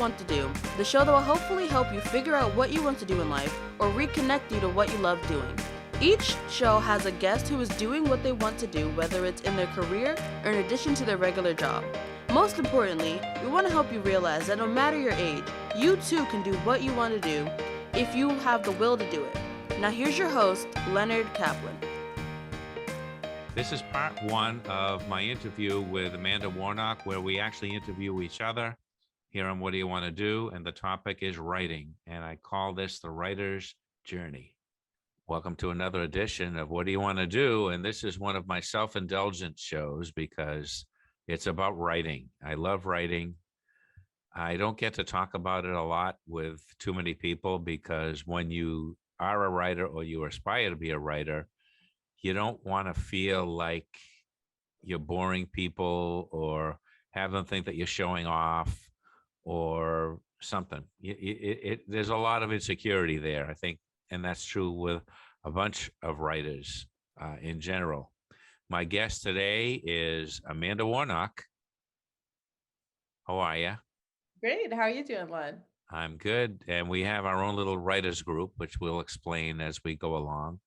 Want to Do, the show that will hopefully help you figure out what you want to do in life or reconnect you to what you love doing. Each show has a guest who is doing what they want to do, whether it's in their career or in addition to their regular job. Most importantly, we want to help you realize that no matter your age, you too can do what you want to do if you have the will to do it. Now here's your host, Leonard Caplan. This is part one of my interview with Amanda Warnock, where we actually interview each other here on What Do You Want to Do? And the topic is writing. And I call this the writer's journey. Welcome to another edition of What Do You Want to Do? And this is one of my self-indulgent shows because it's about writing. I love writing. I don't get to talk about it a lot with too many people because when you are a writer or you aspire to be a writer, you don't want to feel like you're boring people or have them think that you're showing off or something. There's a lot of insecurity there, I think, and that's true with a bunch of writers in general. My guest today is Amanda Warnock. How are you? Great. How are you doing, Len? I'm good. And we have our own little writers group, which we'll explain as we go along.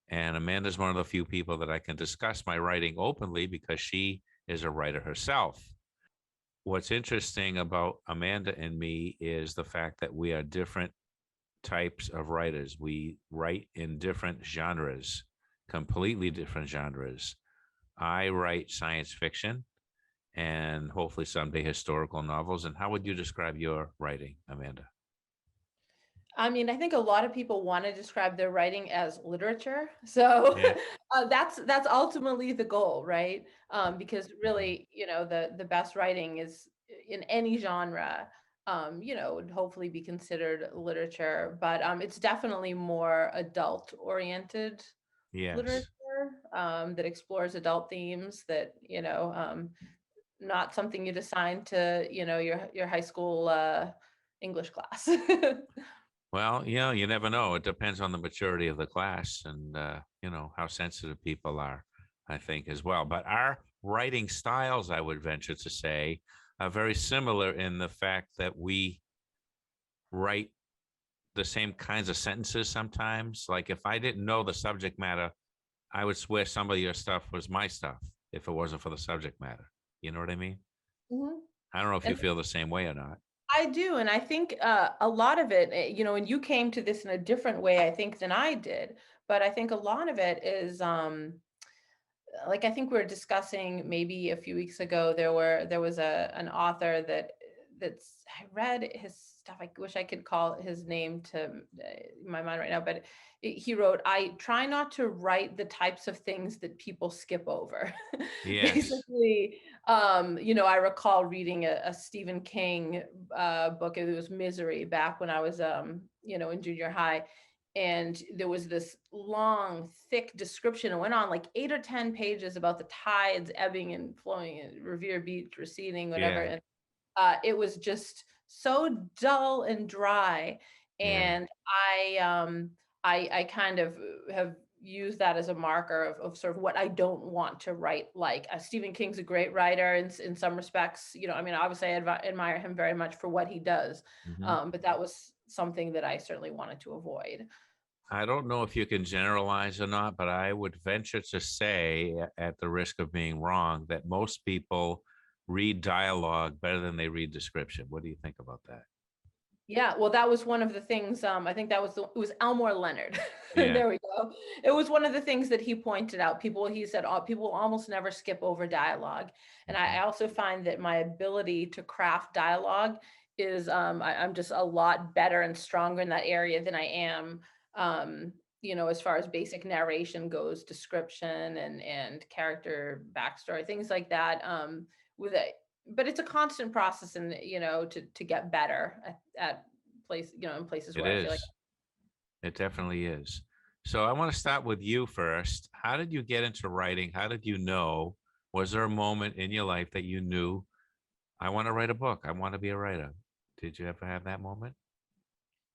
And Amanda's one of the few people that I can discuss my writing openly because she is a writer herself. What's interesting about Amanda and me is the fact that we are different types of writers. We write in different genres, completely different genres. I write science fiction and hopefully someday historical novels. And how would you describe your writing, Amanda? I mean, I think a lot of people want to describe their writing as literature. So Yeah. that's ultimately the goal, right? Because really, the best writing is in any genre, would hopefully be considered literature, but it's definitely more adult oriented Yes. literature that explores adult themes that, not something you'd assign to, your high school English class. Well, you never know. It depends on the maturity of the class and, how sensitive people are, I think, as well. But our writing styles, I would venture to say, are very similar in the fact that we write the same kinds of sentences sometimes. Like if I didn't know the subject matter, I would swear some of your stuff was my stuff if it wasn't for the subject matter. You know what I mean? Mhm. I don't know if you And feel the same way or not. I do, and I think a lot of it, and you came to this in a different way, I think, than I did. But I think a lot of it is, like I think we were discussing maybe a few weeks ago. There was an author that's I read his stuff. I wish I could call his name to my mind right now, but he wrote, "I try not to write the types of things that people skip over." Yes. Basically, I recall reading a Stephen King book. It was Misery back when I was, in junior high. And there was this long, thick description. It went on like 8 or 10 pages about the tides ebbing and flowing and Revere Beach receding, whatever. Yeah. And it was just so dull and dry. Yeah. And I kind of have used that as a marker of sort of what I don't want to write like. Stephen King's a great writer in some respects. I mean, obviously I admire him very much for what he does. Mhm. But that was something that I certainly wanted to avoid. I don't know if you can generalize or not, but I would venture to say, at the risk of being wrong, that most people read dialogue better than they read description. What do you think about that? Yeah, well, that was one of the things, I think it was Elmore Leonard. Yeah. There we go. It was one of the things that he pointed out. He said, people almost never skip over dialogue. And I also find that my ability to craft dialogue is, I'm just a lot better and stronger in that area than I am, as far as basic narration goes, description and character backstory, things like that. With a But it's a constant process and to get better at in places It where I feel like. is. It definitely is. So I want to start with you first. How did you get into writing? How did you know? Was there a moment in your life that you knew, I want to write a book? I want to be a writer. Did you ever have that moment?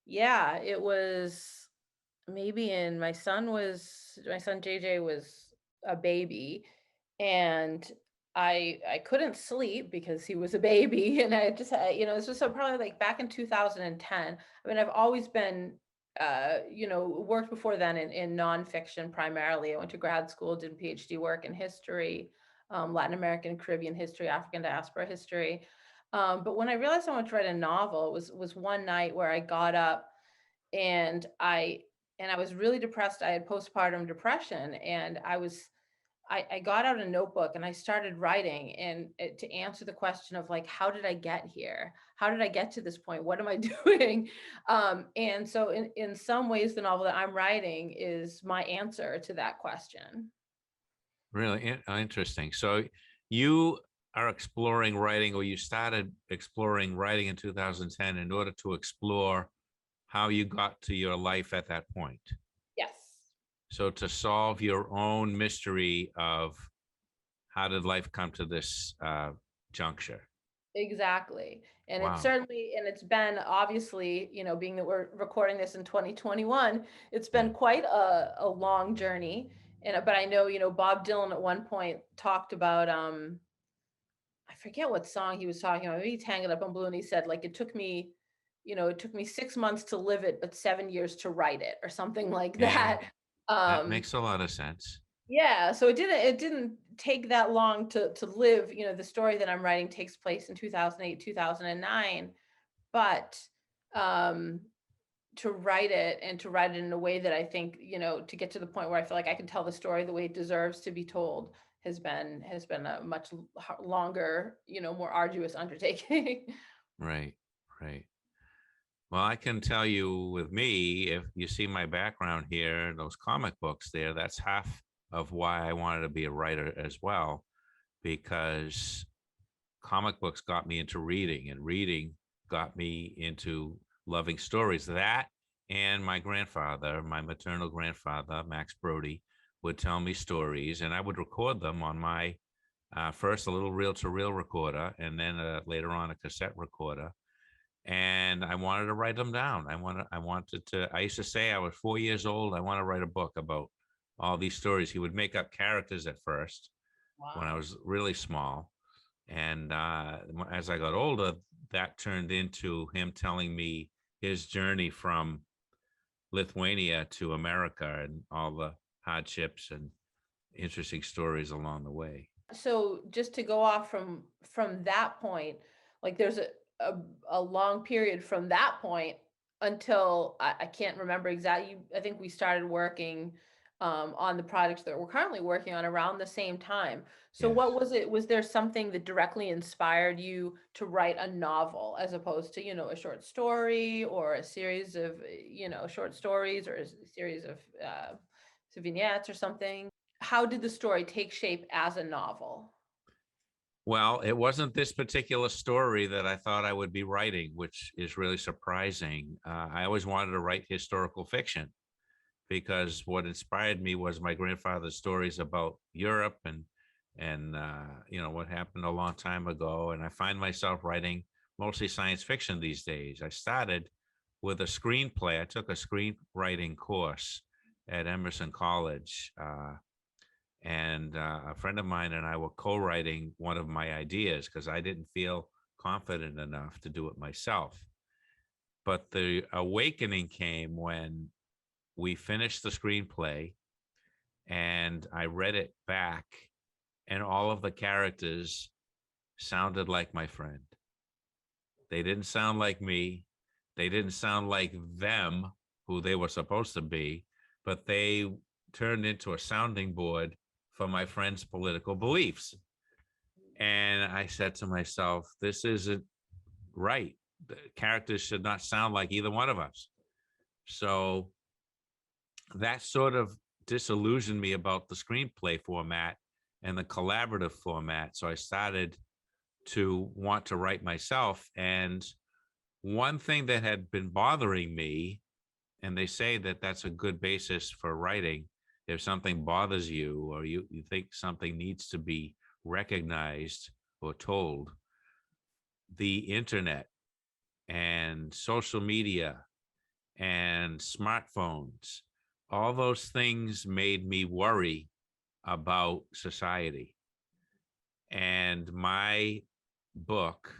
Yeah, it was maybe my son JJ was a baby, and I couldn't sleep because he was a baby, and I just had, this was so probably like back in 2010. I mean, I've always been, worked before then in nonfiction primarily. I went to grad school, did PhD work in history, Latin American, Caribbean history, African diaspora history. But when I realized I wanted to write a novel, was one night where I got up and I was really depressed. I had postpartum depression, and I got out a notebook and I started writing, and to answer the question of like, how did I get here? How did I get to this point? What am I doing? And so in some ways, the novel that I'm writing is my answer to that question. Really interesting. So you are exploring writing, or you started exploring writing in 2010 in order to explore how you got to your life at that point. Yes. So to solve your own mystery of how did life come to this juncture? Exactly. And it's Wow. certainly, and it's been obviously, being that we're recording this in 2021, it's Yeah. been quite a long journey. And but I know, Bob Dylan at one point talked about I forget what song he was talking about. Maybe he's hanging up on blue, and he said like it took me 6 months to live it, but 7 years to write it, or something like Yeah, that. that Um, makes a lot of sense. yeah, so it didn't take that long to live. The story that I'm writing takes place in 2008, 2009, but um to write it, and to write it in a way that I think, to get to the point where I feel like I can tell the story the way it deserves to be told, has been a much longer, more arduous undertaking. Right, right. Well, I can tell you with me, if you see my background here, those comic books there, that's half of why I wanted to be a writer as well, because comic books got me into reading, and reading got me into loving stories. That and my grandfather, my maternal grandfather, Max Brody, would tell me stories, and I would record them on my first a little reel-to-reel recorder, and then later on a cassette recorder. And I wanted to write them down. I used to say I was 4 years old. I want to write a book about all these stories. He would make up characters at first when I Wow. was really small. And as I got older, that turned into him telling me his journey from Lithuania to America and all the hardships and interesting stories along the way. So just to go off from that point, like there's a, a long period from that point until I can't remember exactly. I think we started working on the projects that we're currently working on around the same time. So Yes. what was it? Was there something that directly inspired you to write a novel as opposed to, a short story, or a series of, short stories, or a series of vignettes or something? How did the story take shape as a novel? Well, it wasn't this particular story that I thought I would be writing, which is really surprising. I always wanted to write historical fiction, because what inspired me was my grandfather's stories about Europe and what happened a long time ago. And I find myself writing mostly science fiction these days. I started with a screenplay. I took a screenwriting course at Emerson College. And a friend of mine and I were co-writing one of my ideas because I didn't feel confident enough to do it myself. But the awakening came when we finished the screenplay and I read it back, and all of the characters sounded like my friend. They didn't sound like me. They didn't sound like them, who they were supposed to be, but they turned into a sounding board for my friend's political beliefs. And I said to myself, this isn't right. The characters should not sound like either one of us. So that sort of disillusioned me about the screenplay format and the collaborative format. So I started to want to write myself. And one thing that had been bothering me, and they say that that's a good basis for writing, if something bothers you or you think something needs to be recognized or told, the internet and social media and smartphones, all those things made me worry about society. And my book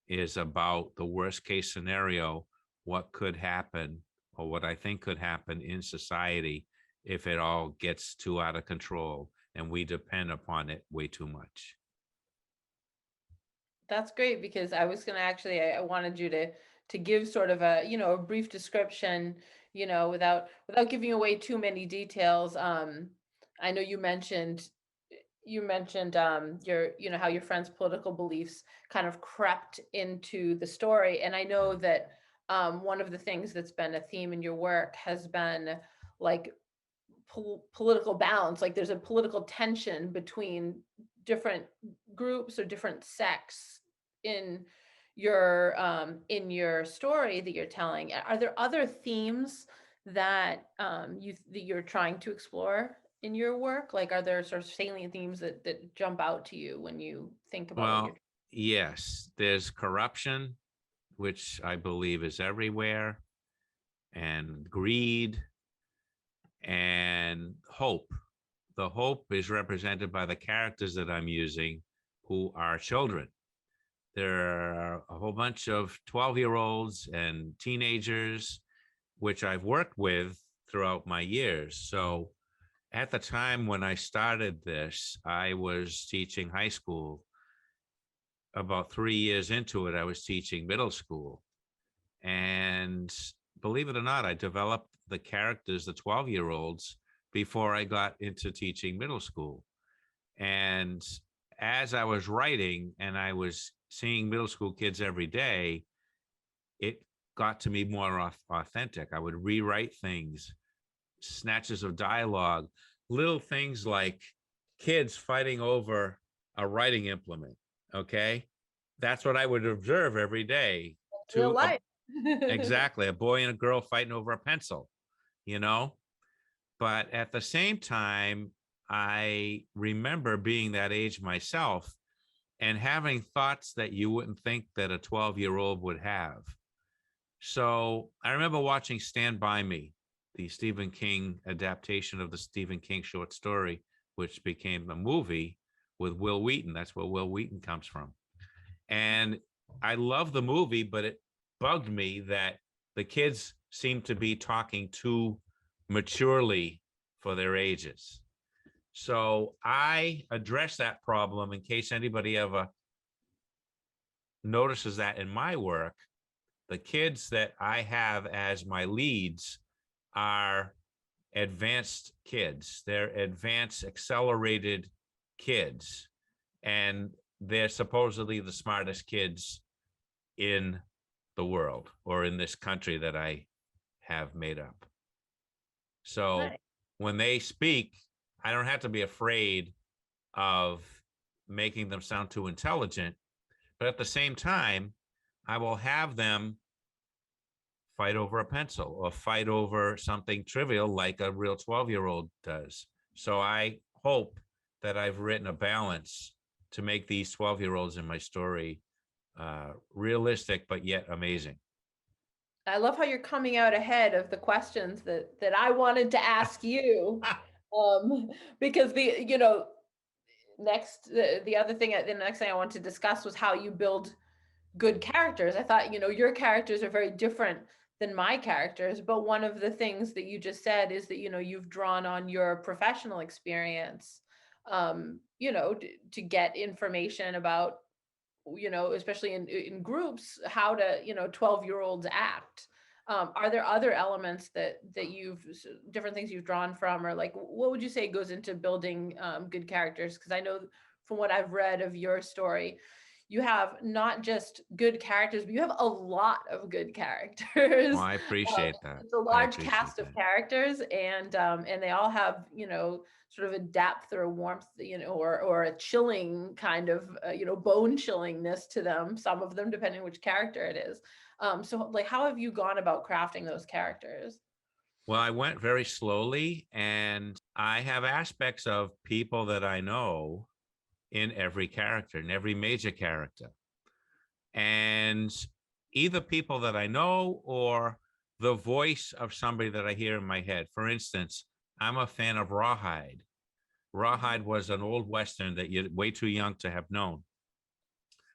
is about the worst case scenario, what could happen, or what I think could happen in society if it all gets too out of control and we depend upon it way too much. That's great, because I was going to actually, I wanted you to give sort of a, a brief description, without giving away too many details. I know you mentioned your, how your friend's political beliefs kind of crept into the story. And I know that one of the things that's been a theme in your work has been like political balance. Like there's a political tension between different groups or different sects in your story that you're telling. Are there other themes that you're trying to explore in your work? Like, are there sort of salient themes that jump out to you when you think about what you're? Well, yes, there's corruption, which I believe is everywhere, and greed and hope. The hope is represented by the characters that I'm using, who are children. There are a whole bunch of 12-year-olds and teenagers, which I've worked with throughout my years. So at the time when I started this, I was teaching high school. About 3 years into it, I was teaching middle school. And believe it or not, I developed the characters, the 12-year-olds, before I got into teaching middle school. And as I was writing and I was seeing middle school kids every day, it got to be more authentic. I would rewrite things, snatches of dialogue, little things like kids fighting over a writing implement. Okay. That's what I would observe every day. Real life. Exactly. A boy and a girl fighting over a pencil, you know? But at the same time, I remember being that age myself and having thoughts that you wouldn't think that a 12-year-old would have. So I remember watching Stand By Me, the Stephen King adaptation of the Stephen King short story, which became a movie with Will Wheaton. That's where Will Wheaton comes from. And I love the movie, but it bugged me that the kids seemed to be talking too maturely for their ages. So I address that problem in case anybody ever notices that in my work. The kids that I have as my leads are advanced kids. They're advanced, accelerated kids. And they're supposedly the smartest kids in the world or in this country that I have made up. So Right. when they speak, I don't have to be afraid of making them sound too intelligent, but at the same time, I will have them fight over a pencil or fight over something trivial like a real 12-year-old does. So I hope that I've written a balance to make these 12-year-olds in my story realistic, but yet amazing. I love how you're coming out ahead of the questions that I wanted to ask you. Because the next thing I want to discuss was how you build good characters. I thought, your characters are very different than my characters, but one of the things that you just said is that, you've drawn on your professional experience, to get information about, especially in groups, how to, 12-year-olds act. Are there other elements that different things you've drawn from, or like, what would you say goes into building good characters? Because I know from what I've read of your story, you have not just good characters, but you have a lot of good characters. Well, I appreciate that. It's a large cast of characters, and they all have, sort of a depth or a warmth, or a chilling kind of, bone chillingness to them. Some of them, depending which character it is. So, like, how have you gone about crafting those characters? Well, I went very slowly, and I have aspects of people that I know in every character, in every major character. And either people that I know or the voice of somebody that I hear in my head. For instance, I'm a fan of Rawhide. Rawhide was an old Western that you're way too young to have known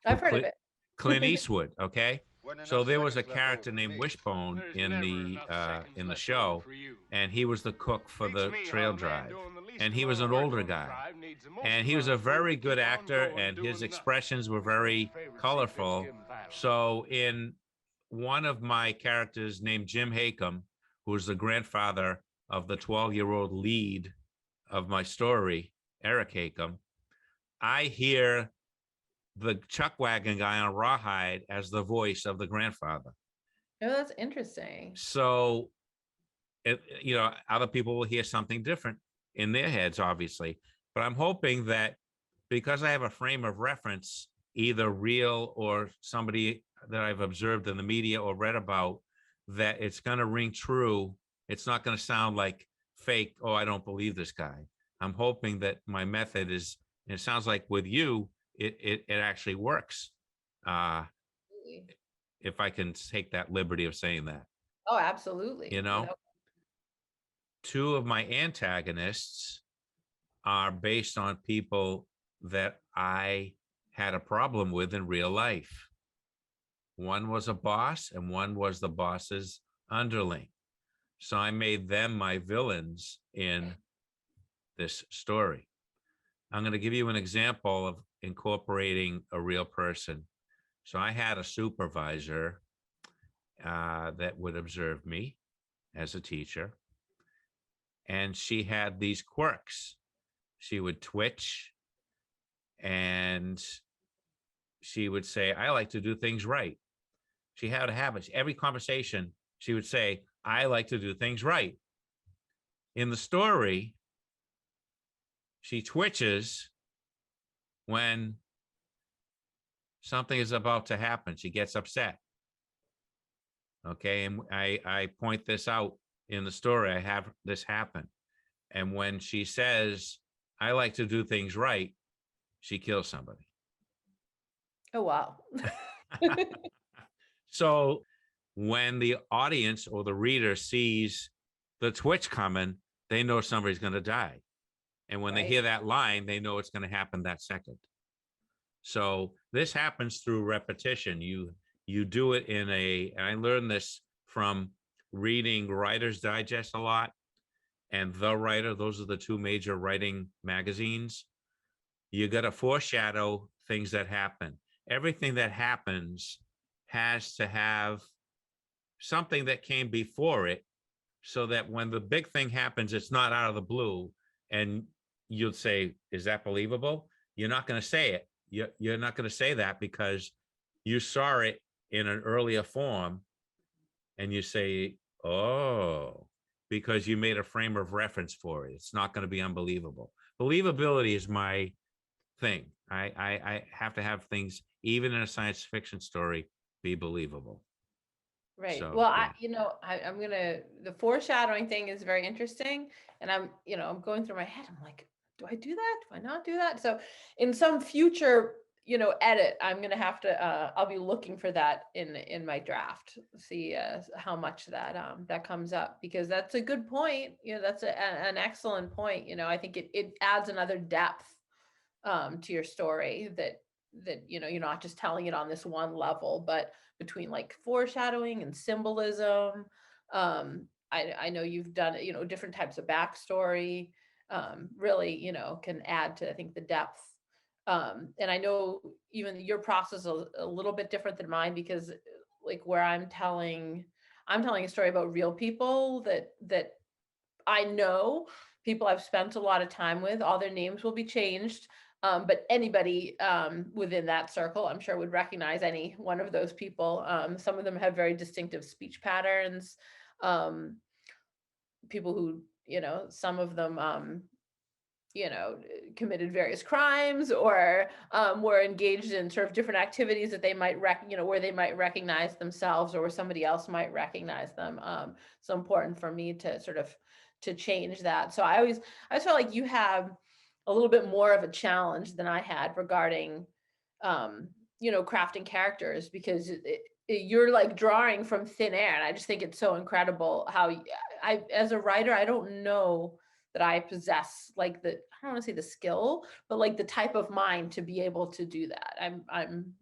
I've with heard of it. Clint Eastwood. Okay. Wasn't So enough there was a seconds left character over for named me. Wishbone There's in never the enough seconds in the left show, over for you. and he was the cook for Beats the me how trail a man drive. doing the least And he was amount an of work older on the guy. drive needs the most And he was a amount of food very to good keep on actor, going, and doing his nothing. expressions were My very favorite colorful. secret in battle. So in one of my characters named Jim Hakam, who was the grandfather of the 12-year-old lead of my story, Eric Hakam, I hear the chuck wagon guy on Rawhide as the voice of the grandfather. Oh, that's interesting. So, other people will hear something different in their heads, obviously. But I'm hoping that because I have a frame of reference, either real or somebody that I've observed in the media or read about, that it's going to ring true. It's not going to sound like fake. Oh, I don't believe this guy. I'm hoping that my method is, and it sounds like with you, it actually works. If I can take that liberty of saying that. Oh, absolutely. You know? Two of my antagonists are based on people that I had a problem with in real life. One was a boss and one was the boss's underling. So I made them my villains in this story. I'm going to give you an example of incorporating a real person. So I had a supervisor that would observe me as a teacher. And she had these quirks. She would twitch and she would say, I like to do things right. She had a habit. Every conversation, she would say, I like to do things right. In the story, she twitches when something is about to happen. She gets upset. Okay, and I point this out in the story. I have this happen. And when she says, I like to do things right, she kills somebody. Oh, wow. So when the audience or the reader sees the twitch coming, they know somebody's going to die. And when they hear that line, they know it's going to happen that second. So this happens through repetition. You do it and I learned this from reading Writer's Digest a lot and The Writer. Those are the two major writing magazines. You got to foreshadow things that happen. Everything that happens has to have something that came before it so that when the big thing happens, it's not out of the blue. And you'll say, is that believable? You're not going to say it. You're not going to say that because you saw it in an earlier form and you say, oh, because you made a frame of reference for it. It's not going to be unbelievable. Believability is my thing. I have to have things, even in a science fiction story, be believable. Right. So, Well, yeah. I'm gonna, the foreshadowing thing is very interesting. And I'm going through my head. I'm like, do I do that? Do I not do that? So in some future, edit, I'm gonna have to, I'll be looking for that in my draft, see how much that comes up, because that's a good point. That's an excellent point. I think it adds another depth to your story that you're not just telling it on this one level, but between like foreshadowing and symbolism. I know you've done different types of backstory, really can add to, I think, the depth. And I know even your process is a little bit different than mine, because like where I'm telling a story about real people that I know, people I've spent a lot of time with, all their names will be changed. But anybody within that circle, I'm sure, would recognize any one of those people. Some of them have very distinctive speech patterns. People who, some of them, committed various crimes or were engaged in sort of different activities that they might where they might recognize themselves or where somebody else might recognize them. So important for me to sort of to change that. So I always felt like you have a little bit more of a challenge than I had regarding, crafting characters, because you're like drawing from thin air. And I just think it's so incredible how I, as a writer, I don't know I possess like I don't want to say the skill, but like the type of mind to be able to do that. I'm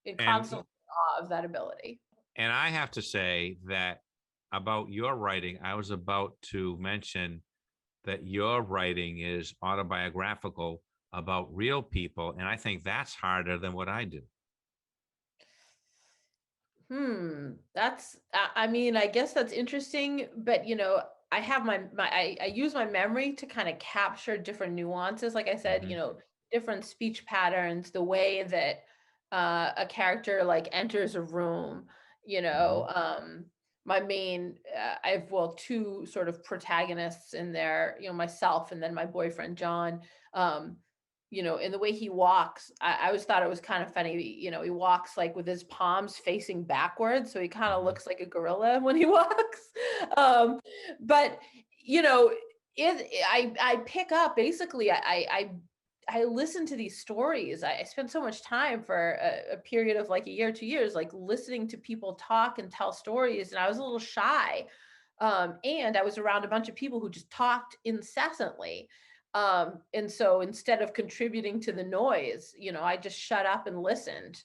in And constant awe of that ability. and I have to say that about your writing, I was about to mention that your writing is autobiographical about real people, and I think that's harder than what I do. That's I mean, I guess that's interesting, but I have I use my memory to kind of capture different nuances. Like I said, Mhm, different speech patterns, the way that a character like enters a room, mhm, my main I have two sort of protagonists in there, myself and then my boyfriend John. Um in the way he walks, I always thought it was kind of funny. He walks like with his palms facing backwards, so he kind of mhm. looks like a gorilla when he walks. Um, but you know, I pick up basically. I listen to these stories. I spent so much time for a period of like a year, 2 years, like listening to people talk and tell stories, and I was a little shy. And I was around a bunch of people who just talked incessantly. And so instead of contributing to the noise, I just shut up and listened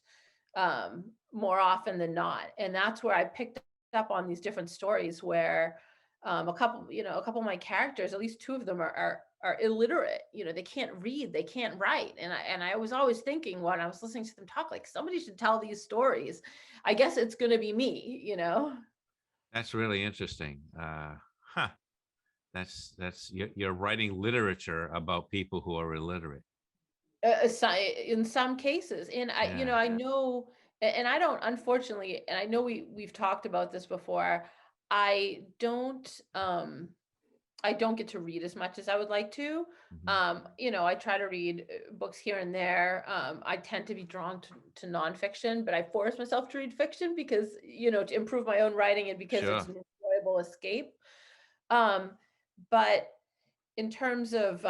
more often than not. And that's where I picked up on these different stories where a couple of my characters, at least two of them are illiterate. They can't read, they can't write. And I was always thinking when I was listening to them talk, like somebody should tell these stories. I guess it's gonna be me. That's really interesting. Huh. That's you're writing literature about people who are illiterate. In some cases, and Yeah. I know, and I don't, unfortunately, and I know we've talked about this before. I don't I don't get to read as much as I would like to. Mhm. I try to read books here and there. I tend to be drawn to nonfiction, but I force myself to read fiction because to improve my own writing and because it's Sure. an enjoyable escape. um but in terms of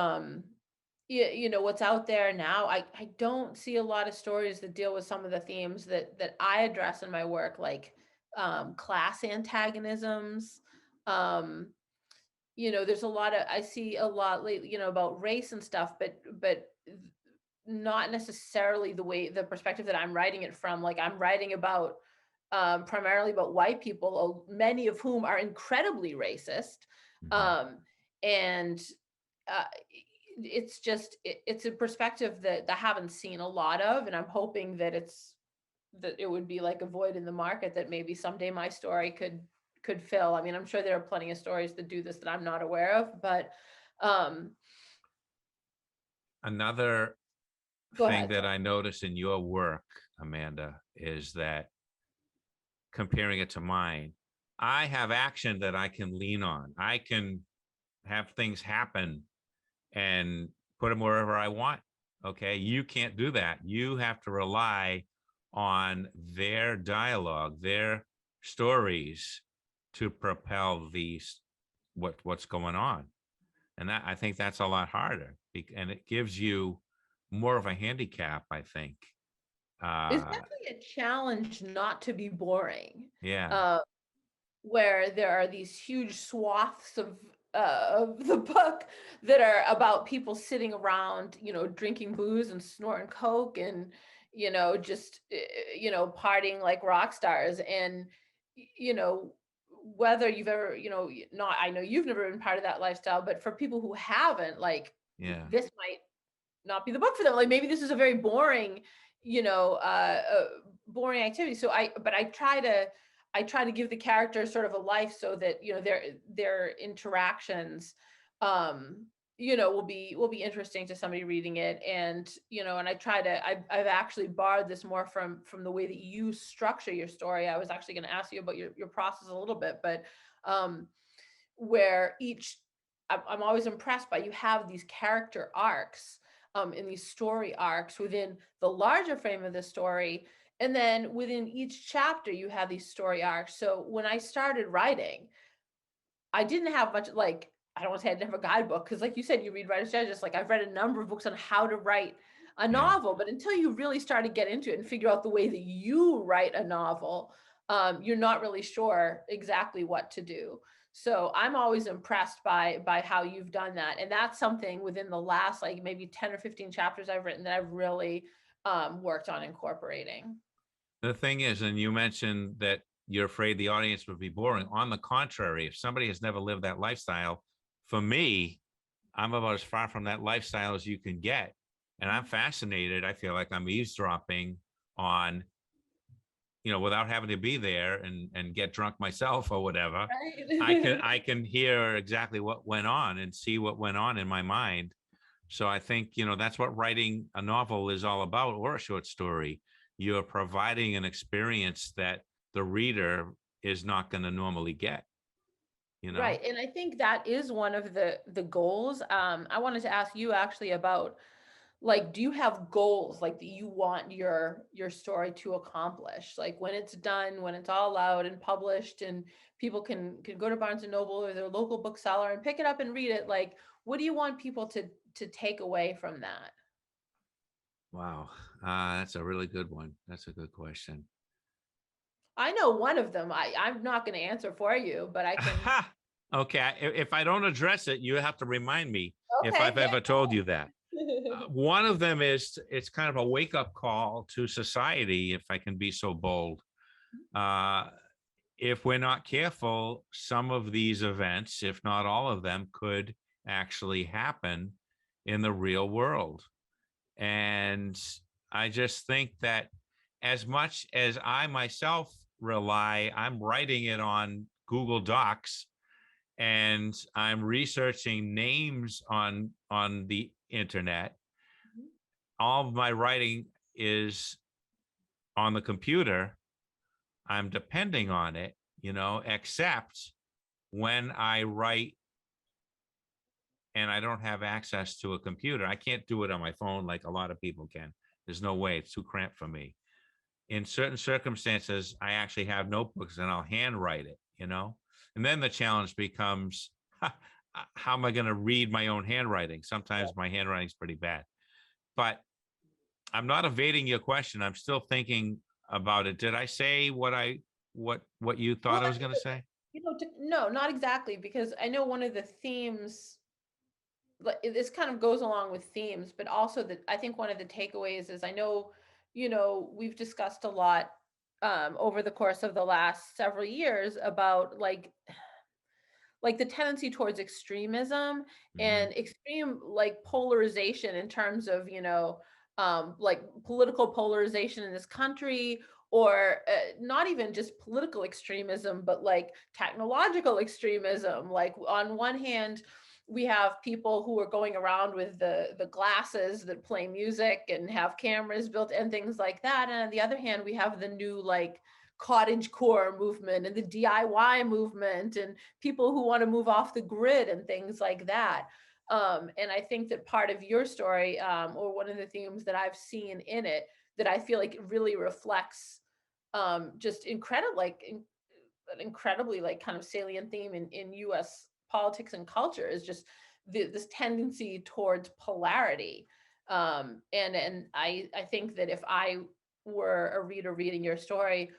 what's out there now, I don't see a lot of stories that deal with some of the themes that I address in my work, like class antagonisms. um there's a lot of, I see a lot lately, about race and stuff, but not necessarily the perspective that I'm writing it from. Like I'm writing about primarily about white people, many of whom are incredibly racist. Mhm. um and uh, it's a perspective that I haven't seen a lot of, and I'm hoping that it would be like a void in the market that maybe someday my story could fill. I mean, I'm sure there are plenty of stories that do this that I'm not aware of, but um Another go thing ahead. that I notice in your work, Amanda, is that comparing it to mine, I have action that I can lean on. I can have things happen and put them wherever I want. Okay. You can't do that. You have to rely on their dialogue, their stories to propel these what's going on. And that I think that's a lot harder. And it gives you more of a handicap, I think. It's Uh definitely a challenge not to be boring. yeah. uh where there are these huge swaths of the book that are about people sitting around, drinking booze and snorting coke and just partying like rock stars. And you know whether you've ever, not, I know you've never been part of that lifestyle, but for people who haven't, like Yeah. this might not be the book for them. Like maybe this is a very boring, boring activity. So I try to give the characters sort of a life so that their interactions, will be interesting to somebody reading it. And and I've actually borrowed this more from the way that you structure your story. I was actually going to ask you about your process a little bit, but um, where I'm always impressed by, you have these character arcs, in these story arcs within the larger frame of the story, and then within each chapter you have these story arcs. So when I started writing, I didn't have much, like, I don't want to say I didn't have a guidebook, because like you said, you read Writer's Digest. Like I've read a number of books on how to write a Yeah. novel, but until you really start to get into it and figure out the way that you write a novel, you're not really sure exactly what to do. So I'm always impressed by how you've done that. And that's something within the last like maybe 10 or 15 chapters I've written that I've really worked on incorporating. The thing is, and you mentioned that you're afraid the audience would be boring. On the contrary, if somebody has never lived that lifestyle, for me, I'm about as far from that lifestyle as you can get. And I'm fascinated. I feel like I'm eavesdropping on, without having to be there and get drunk myself or whatever. Right. I can hear exactly what went on and see what went on in my mind. So I think, that's what writing a novel is all about, or a short story. You're providing an experience that the reader is not going to normally get, Right. And I think that is one of the goals. I wanted to ask you actually about, like, do you have goals like that you want your story to accomplish? Like when it's done, when it's all out and published and people can go to Barnes and Noble or their local bookseller and pick it up and read it, like what do you want people to take away from that? Wow. That's a really good one. That's a good question. I know one of them. I'm not going to answer for you, but I can. Okay. If I don't address it, you have to remind me if Okay, I've yeah. ever told you that. One of them is, it's kind of a wake up call to society, if I can be so bold. If we're not careful, some of these events, if not all of them, could actually happen in the real world. And I just think that as much as I myself I'm writing it on Google Docs, and I'm researching names on the internet. All of my writing is on the computer. I'm depending on it, except when I write and I don't have access to a computer. I can't do it on my phone like a lot of people can. There's no way. It's too cramped for me. In certain circumstances, I actually have notebooks and I'll handwrite it, and then the challenge becomes, how am I going to read my own handwriting? Sometimes my handwriting's pretty bad, but I'm not evading your question. I'm still thinking about it. Did I say what you thought Well, I was going to say? no, not exactly, because I know one of the themes, like this kind of goes along with themes, but also that I think one of the takeaways is I know, we've discussed a lot over the course of the last several years about like the tendency towards extremism Mhm. and extreme like polarization in terms of like political polarization in this country, or not even just political extremism but like technological extremism. Like on one hand we have people who are going around with the glasses that play music and have cameras built and things like that, and on the other hand we have the new like cottage core movement and the DIY movement and people who want to move off the grid and things like that. And I think that part of your story, or one of the themes that I've seen in it, that I feel like it really reflects just an incredibly like kind of salient theme in U.S. politics and culture, is just this tendency towards polarity. And I think that if I were a reader reading your story,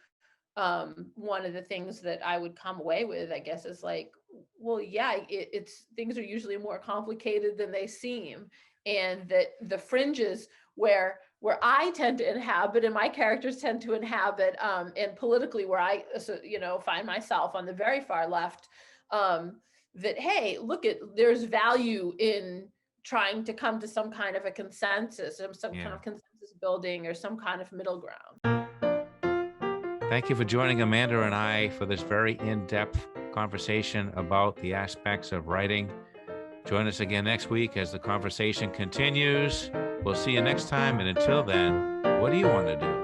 one of the things that I would come away with, I guess, is like, well, yeah, it's things are usually more complicated than they seem, and that the fringes where I tend to inhabit and my characters tend to inhabit, and politically where I find myself on the very far left, that hey, look at there's value in trying to come to some kind of a consensus, some kind Yeah. of consensus building, or some kind of middle ground. Thank you for joining Amanda and I for this very in-depth conversation about the aspects of writing. Join us again next week as the conversation continues. We'll see you next time. And until then, what do you want to do?